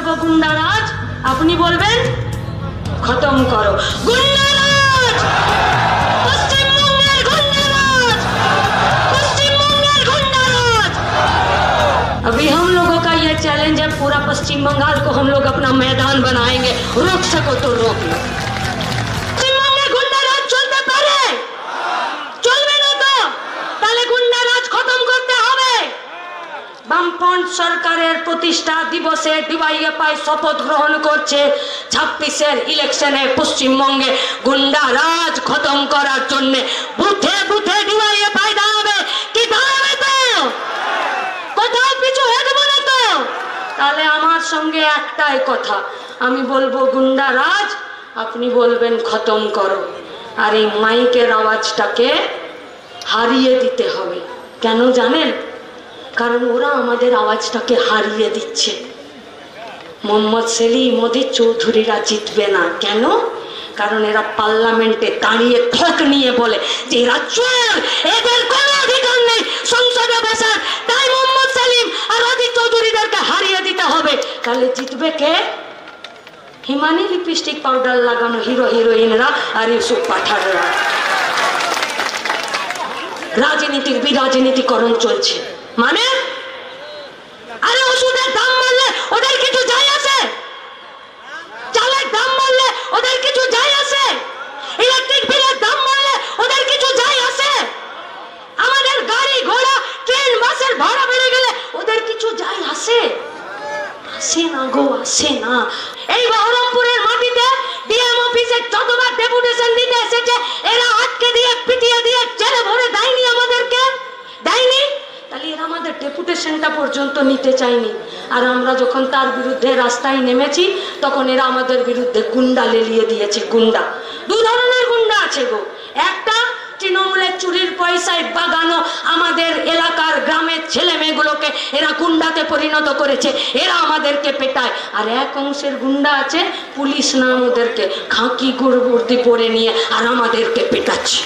বলবো গুন্ডারাজ, আপনি বলবেন খতম করো গুন্ডারাজ। पश्चिमबंगेर गुंडाराज, पश्चिमबंगेर गुंडाराज। अभी हम लोगों का ये चैलेंज है, पूरा पश्चिम बंगाल को हम लोग अपना मैदान बनाएंगे, रोक सको तो रोक लो। पश्चिमबंगे गुंडाराज चलते पारे, चलबे ना तो ताहले गुंडाराज खत्म करते होबे। বামপন্থ সরকারের প্রতিষ্ঠা দিবসে ডিওয়াইএফআই শপথ গ্রহণ করছে 26-এর ইলেকশনে পশ্চিমবঙ্গে গুন্ডারাজ খতম করার জন্য বুথে বুথে ডিওয়াইএফআই দাঁড়াবে। কি দাঁড়াবে তো? কোথাও পিছু হটবো না তো? তাহলে আমার সঙ্গে একটাই কথা, আমি বলবো গুন্ডারাজ, আপনি বলবেন খতম করো। আর এই মাইকের আওয়াজটাকে হারিয়ে দিতে হবে। কেন জানেন? কারণ ওরা আমাদের আওয়াজটাকে হারিয়ে দিচ্ছে। মোহাম্মদ সেলিম ওদের চৌধুরীরা জিতবে না। কেন? কারণ এরা পার্লামেন্টে দাঁড়িয়ে ঠক নিয়ে বলে যে এরা চোর, এদের কোনো অধিকার নেই সংসদে বসার। তাই মোহাম্মদ সেলিম আর অজিত চৌধুরীদেরকে হারিয়ে দিতে হবে। তাহলে জিতবে কে? হিমানি লিপস্টিক পাউডার লাগানো হিরো হিরোইনরা আর ইউসুফ পাঠানরা। রাজনীতির বিরাজনীতিকরণ চলছে। মানে আরে ওষুধের দাম বাড়লে ওদের কিছু যায় আসে? চালের দাম বাড়লে ওদের কিছু যায় আসে? ইলেকট্রিক বিলের দাম বাড়লে ওদের কিছু যায় আসে? আমাদের গাড়ি ঘোড়া ট্রেন বাসের ভাড়া বেড়ে গেলে ওদের কিছু যায় আসে? আসে না গো, আসে না। এই বহরমপুরের মাটিতে ডিএম অফিসে যতবার ডেপুটেশন দিতে এসেছে এরা আটকে দিয়ে পিটিয়ে দিয়ে জেলে ভরে দেয়নি, আমাদেরকে দেয়নি। তাহলে এরা আমাদের ডেপুটেশনটা পর্যন্ত নিতে চায়নি। আর আমরা যখন তার বিরুদ্ধে রাস্তায় নেমেছি তখন এরা আমাদের বিরুদ্ধে গুন্ডা লেলিয়ে দিয়েছে। গুন্ডা, দু ধরনের গুন্ডা আছে গো। একটা তৃণমূলের চুরির পয়সায় বাগানো আমাদের এলাকার গ্রামের ছেলে মেয়েগুলোকে এরা গুন্ডাতে পরিণত করেছে, এরা আমাদেরকে পেটায়। আর এক অংশের গুন্ডা আছে, পুলিশ নাম ওদেরকে, খাঁকি গুড়বুর্দি পরে নিয়ে আর আমাদেরকে পেটাচ্ছে।